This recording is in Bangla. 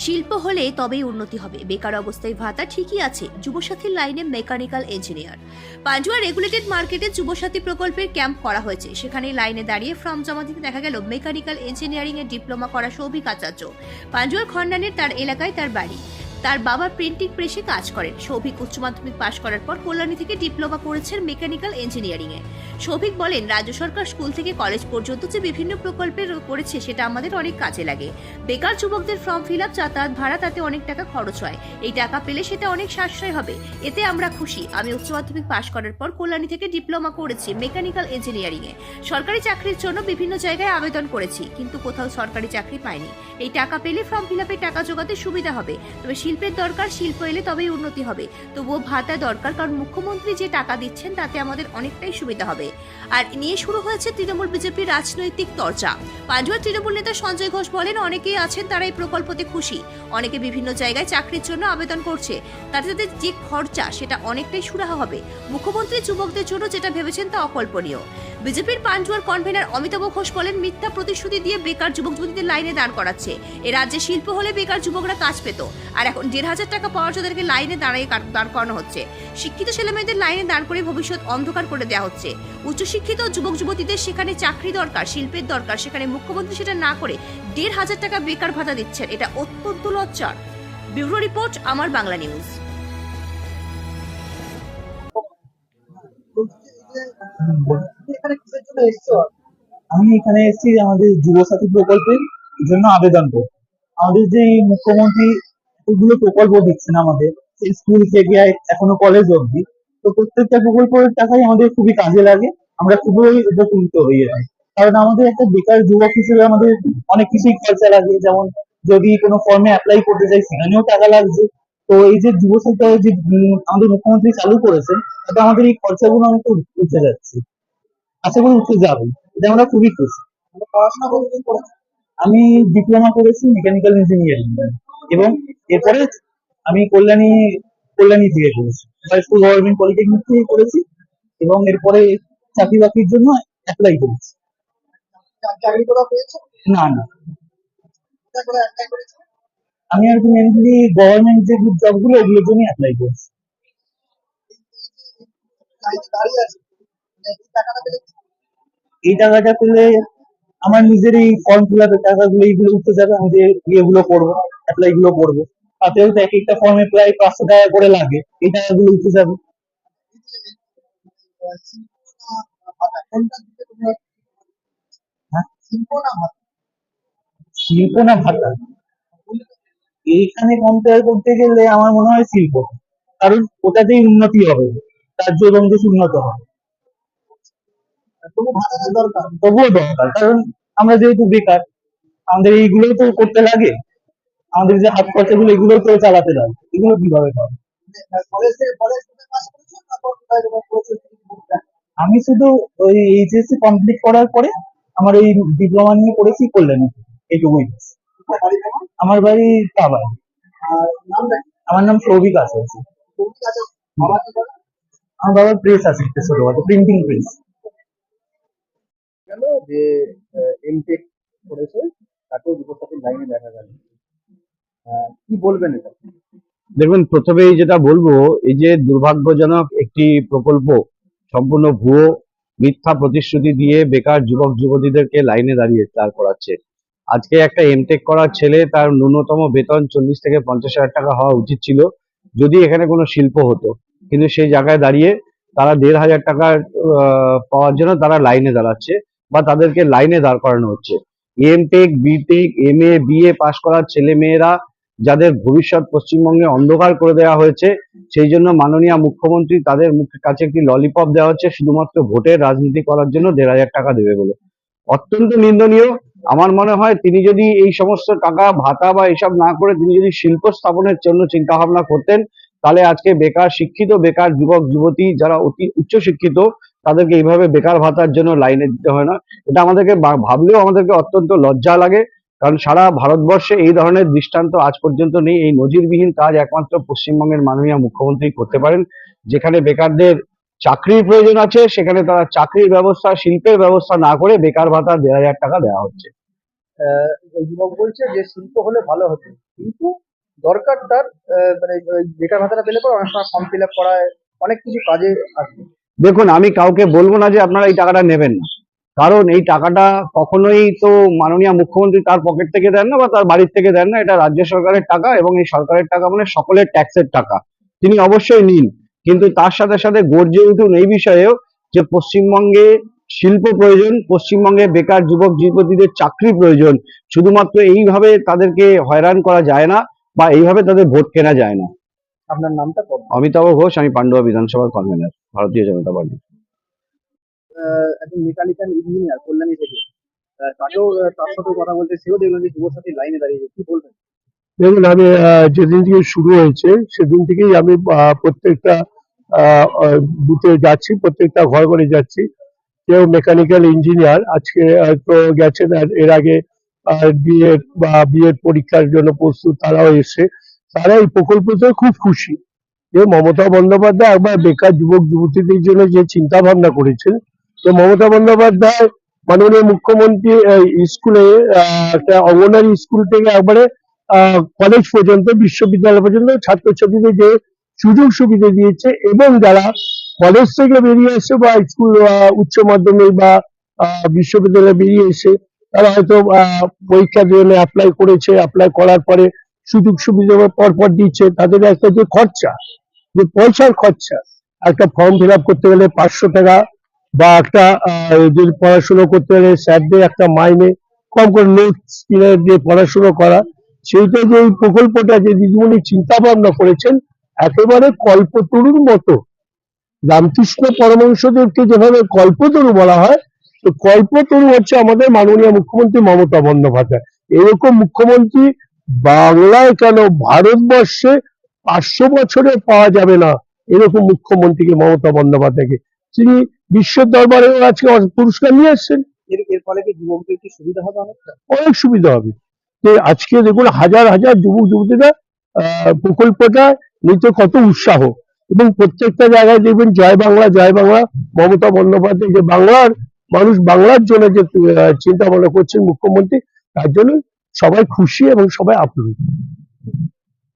শিল্প হলে তবেই উন্নতি হবে। বেকার অবস্থায় ভাতা ঠিকই আছে, যুবসাথীর লাইনে মেকানিক্যাল ইঞ্জিনিয়ার। পাঞ্জুয়া রেগুলেটেড মার্কেটে যুবসাথী প্রকল্পের ক্যাম্প করা হয়েছে। সেখানে লাইনে দাঁড়িয়ে ফর্ম জমা দিতে দেখা গেল মেকানিক্যাল ইঞ্জিনিয়ারিং এর ডিপ্লোমা করা সৌভিক আচার্য। পাঞ্জুয়ার খন্ডানের তার এলাকায় তার বাড়ি। তার বাবা প্রিন্টিং প্রেসে কাজ করেন। সৌভিক উচ্চ মাধ্যমিক পাশ করার পর কল্যাণী থেকে ডিপ্লোমা করেছেন মেকানিক্যাল ইঞ্জিনিয়ারিং এ। সৌভিক বলেন, রাজ্য সরকার স্কুল থেকে কলেজ পর্যন্ত যে বিভিন্ন প্রকল্পে করেছে সেটা আমাদের অনেক কাজে লাগে। বেকার যুবকদের ফর্ম ফিল আপ, যাতায়াত ভাড়া, তাতে অনেক টাকা খরচ হয়। এই টাকা পেলে সেটা অনেক সাশ্রয় হবে। এতে আমরা খুশি। আমি উচ্চ মাধ্যমিক পাশ করার পর কল্যাণী থেকে ডিপ্লোমা করেছি মেকানিক্যাল ইঞ্জিনিয়ারিং এ। সরকারি চাকরির জন্য বিভিন্ন জায়গায় আবেদন করেছি, কিন্তু কোথাও সরকারি চাকরি পাইনি। এই টাকা পেলে ফর্ম ফিল আপে টাকা জোগাতে সুবিধা হবে। তবে শিল্পের দরকার, শিল্প এলে তবেই উন্নতি হবে। তবুও ভাতা দরকার, কারণ মুখ্যমন্ত্রী যে টাকা দিচ্ছেন তাতে আমাদের অনেকটাই সুবিধা হবে। আর নিয়ে শুরু হয়েছে তৃণমূল বিজেপির রাজনৈতিক চর্চা। পাঞ্জুয়ার তৃণমূল নেতা সঞ্জয় ঘোষ বলেন, অনেকেই আছেন তারা এই প্রকল্পতে খুশি। অনেকে বিভিন্ন জায়গায় চাকরির জন্য আবেদন করছে, তাতে তাদের যে খরচা সেটা অনেকটাই সুরাহা হবে। মুখ্যমন্ত্রী যুবকদের জন্য যেটা ভেবেছেন তা অকল্পনীয়। বিজেপির পাঞ্জুয়ার কনভেনার অমিতাভ ঘোষ বলেন, মিথ্যা প্রতিশ্রুতি দিয়ে বেকার যুবক যুবতীদের লাইনে দাঁড় করাচ্ছে। এ রাজ্যে শিল্প হলে বেকার যুবকরা কাজ পেত, আর এখন 1,500 টাকা পাওয়ার জন্য তাদেরকে লাইনে দাঁড় করানো হচ্ছে। শিক্ষিত ছেলেমেয়েদের লাইনে দাঁড় করে ভবিষ্যৎ অন্ধকার করে দেওয়া হচ্ছে। উচ্চশিক্ষিত যুবক যুবতীদের সেখানে চাকরি দরকার, শিল্পের দরকার, সেখানে মুখ্যমন্ত্রী সেটা না করে 1,500 টাকা বেকার ভাতা দিচ্ছেন। এটা অত্যন্ত লজ্জার। ব্যুরো রিপোর্ট, আমার বাংলা নিউজ। আমি এখানে এসেছি আমাদের যুবসাথী প্রকল্পের জন্য আবেদন করতে। আমাদের যে মুখ্যমন্ত্রী এগুলো প্রকল্প দিচ্ছেন আমাদের, সেই স্কুল থেকে এখনো কলেজ অবধি, তো প্রত্যেকটা প্রকল্পের টাকাই আমাদের খুবই কাজে লাগে। আমরা খুবই উপকৃত হয়ে যাই, কারণ আমাদের একটা বেকার যুবক হিসেবে আমাদের অনেক কিছুই খরচা লাগে। যেমন যদি কোনো ফর্মে অ্যাপ্লাই করতে যাই সেখানেও টাকা লাগছে। তো এই যে যুবসাথী যে আমাদের মুখ্যমন্ত্রী চালু করেছেন, তাতে আমাদের এই খরচাগুলো অনেকটা উঠে যাচ্ছে, আশা করি উঠে যাবে। এটা আমরা খুবই খুশি। পড়াশোনা কতদিন করেছি? আমি ডিপ্লোমা করেছি মেকানিক্যাল ইঞ্জিনিয়ারিং, এবং এরপরে আমি কল্যাণী থেকে করেছি, স্কুল গভর্নমেন্ট পলিটেকনিক থেকে করেছি, এবং এরপরে চাকরি বাকরির জন্য অ্যাপ্লাই করেছি। চাকরি করা পেয়েছো? না না, আমি আর কি মেনলি গভর্নমেন্ট যে জব গুলো ওগুলোর জন্য অ্যাপ্লাই করেছি। এই টাকাটা পেলে আমার নিজের এই ফর্ম ফিল আপের টাকাগুলো এইগুলো উঠতে যাবে। আমি যে ইয়েগুলো করবো, অ্যাপ্লাই গুলো করবো, তাতেও তো এক একটা ফর্মে প্রায় 500 টাকা করে লাগে। এই টাকাগুলো উঠে যাবে। হ্যাঁ? শিল্প না ভাতা? এইখানে কম্পেয়ার করতে গেলে আমার মনে হয় শিল্প, কারণ ওটাতেই উন্নতি হবে, রাজ্য এবং দেশ উন্নত হবে। তবুও দরকার, কারণ আমরা যেহেতু বেকার, আমাদের এইগুলোই তো করতে লাগে। আমাদের যে হাত খরচাগুলো এগুলো তো চালাতে লাগে, এগুলো কিভাবে পাবো? আমি শুধু ওই এইচএসসি কমপ্লিট করার পরে আমার এই ডিপ্লোমা নিয়ে পড়েছি কল্যাণী, এইটুকুই। আমার বাড়ি কাবায়। আমার নাম সৌভিক আচার্য। আমার বাবার প্রেস আছে, একটা ছোটখাটো প্রিন্টিং প্রেস। গেল যে এমটেক করেছে, তাকেও যুবসাথীর লাইনে দেখা গেল। কি বলবেন এটা? দেখবেন, প্রথমেই যেটা বলবো, এই যে দুর্ভাগ্যজনক একটি প্রকল্প সম্পূর্ণ ভুয়ো মিথ্যা প্রতিশ্রুতি দিয়ে বেকার যুবক যুবতীদেরকে লাইনে দাঁড়িয়ে দাঁড় করাচ্ছে। আজকে একটা এমটেক করার ছেলে, তার ন্যূনতম বেতন 40 থেকে 50 হাজার টাকা হওয়া উচিত ছিল যদি এখানে কোনো শিল্প হতো, কিন্তু সেই জায়গায় দাঁড়িয়ে তারা 1,500 টাকা পাওয়ার জন্য তারা লাইনে দাঁড়াচ্ছে, বা তাদেরকে লাইনে দাঁড় করানো হচ্ছে। এমটেক, বিটেক, এমএ, বিএ পাশ করার ছেলে মেয়েরা, যাদের ভবিষ্যৎ পশ্চিমবঙ্গে অন্ধকার করে দেওয়া হয়েছে, সেই জন্য মাননীয় মুখ্যমন্ত্রী তাদের মুখের কাছে একটি ললিপপ দেওয়া হচ্ছে শুধুমাত্র ভোটের রাজনীতি করার জন্য, 1,500 টাকা দেবে বলে। অত্যন্ত নিন্দনীয়। আমার মনে হয় তিনি যদি এই সমস্ত টাকা ভাতা বা এসব না করে তিনি যদি শিল্প স্থাপনের জন্য চিন্তা ভাবনা করতেন, তাহলে আজকে বেকার শিক্ষিত বেকার যুবক যুবতী যারা অতি উচ্চ শিক্ষিত, তাদেরকে এইভাবে বেকার ভাতার জন্য লাইনে দিতে হয় না। এটা আমাদেরকে ভাবলেও আমাদেরকে অত্যন্ত লজ্জা লাগে, কারণ সারা ভারতবর্ষে এই ধরনের দৃষ্টান্ত আজ পর্যন্ত নেই। এই নজিরবিহীন কাজ একমাত্র পশ্চিমবঙ্গের মাননীয় মুখ্যমন্ত্রী করতে পারেন। যেখানে বেকারদের চাকরির প্রয়োজন আছে, সেখানে তারা চাকরির ব্যবস্থা, শিল্পের ব্যবস্থা না করে বেকার ভাতা 1,500 টাকা দেওয়া হচ্ছে। ওই যুবক বলছে যে শিল্প হলে ভালো হতো, কিন্তু দরকার তার মানে ওই বেকার ভাতাটা পেলে পরে অনেক সময় ফর্ম ফিল আপ করায়, অনেক কিছু কাজে আসবে। দেখুন, আমি কাউকে বলবো না যে আপনারা এই টাকাটা নেবেন না, কারণ এই টাকাটা কখনোই তো মাননীয় মুখ্যমন্ত্রী তার পকেট থেকে দেন না বা তার বাড়ির থেকে দেন না। এটা রাজ্য সরকারের টাকা এবং এই সরকারের টাকা মানে সকলের ট্যাক্সের টাকা। তিনি অবশ্যই নিন, কিন্তু তার সাথে সাথে গর্জে উঠুন এই বিষয়েও যে পশ্চিমবঙ্গে শিল্প প্রয়োজন, পশ্চিমবঙ্গে বেকার যুবক যুবতীদের চাকরি প্রয়োজন। শুধুমাত্র এইভাবে তাদেরকে হয়রান করা যায় না বা এইভাবে তাদের ভোট কেনা যায় না। আপনার নামটা কম। অমিতাভ ঘোষ, আমি পান্ডুয়া বিধানসভার কনভেনর, ভারতীয় জনতা পার্টি। একজন মেকানিক্যাল ইঞ্জিনিয়ার কল্যাণী থেকে, তাকেও তার সাথেও কথা বলতে, সেও দেখলেন যে যুবসাথী লাইনে দাঁড়িয়েছে, কি বলবেন? দেখুন, আমি যেদিন থেকে শুরু হয়েছে সেদিন থেকেই আমি প্রত্যেকটা বুথে যাচ্ছি, প্রত্যেকটা ঘর ঘরে যাচ্ছি। কেউ মেকানিক্যাল ইঞ্জিনিয়ার আজকে হয়তো গেছেন, আর এর আগে বিএড বা বিএড পরীক্ষার জন্য প্রস্তুত, তারাও এসে তারা এই প্রকল্পতে খুব খুশি যে মমতা বন্দ্যোপাধ্যায় একবার বেকার যুবক যুবতীদের জন্য যে চিন্তা ভাবনা করেছেন। তো মমতা বন্দ্যোপাধ্যায় মাননীয় মুখ্যমন্ত্রী স্কুলে একটা অঙ্গনারী স্কুল থেকে একবারে কলেজ পর্যন্ত, বিশ্ববিদ্যালয় পর্যন্ত ছাত্রছাত্রীদের যে সুযোগ সুবিধা দিয়েছে, এবং যারা কলেজ থেকে বেরিয়ে এসে বা স্কুল উচ্চ মাধ্যমিক বা বিশ্ববিদ্যালয়ে বেরিয়ে এসে তারা হয়তো পরীক্ষার জন্য অ্যাপ্লাই করেছে, অ্যাপ্লাই করার পরে সুযোগ সুবিধা পর পর দিচ্ছে, তাদের একটা যে খরচা, যে পয়সার খরচা, একটা ফর্ম ফিল আপ করতে গেলে 500 টাকা, বা একটা যদি পড়াশুনো করতে গেলে স্যারদের একটা মাইনে, কম করে নোটস কিনে দিয়ে পড়াশুনো করা, সেইটা যে এই প্রকল্পটা যে দিদিমণি চিন্তা ভাবনা করেছেন, একেবারে কল্পতরুর মতো। রামকৃষ্ণ পরমহংসদেবকে যেভাবে কল্পতরু বলা হয়, তো কল্পতরু হচ্ছে আমাদের মাননীয় মুখ্যমন্ত্রী মমতা বন্দ্যোপাধ্যায়। এরকম মুখ্যমন্ত্রী বাংলায় কেন, ভারতবর্ষে 500 বছরে পাওয়া যাবে না এরকম মুখ্যমন্ত্রীকে, মমতা বন্দ্যোপাধ্যায়কে। তিনি বিশ্বের দরবারে আজকে পুরস্কার নিয়ে এসছেন। এর ফলে কি যুবকদের কি সুবিধা হবে? অনেকটা অনেক সুবিধা হবে। যে আজকে দেখুন হাজার হাজার যুবক যুবতীরা প্রকল্পটা নিতে কত উৎসাহ, এবং প্রত্যেকটা জায়গায় দেখবেন জয় বাংলা জয় বাংলা। মমতা বন্দ্যোপাধ্যায় যে বাংলার মানুষ, বাংলার জন্য যে চিন্তা ভাবনা করছেন মুখ্যমন্ত্রী, তার জন্য সবাই খুশি এবং সবাই আপ্লুত।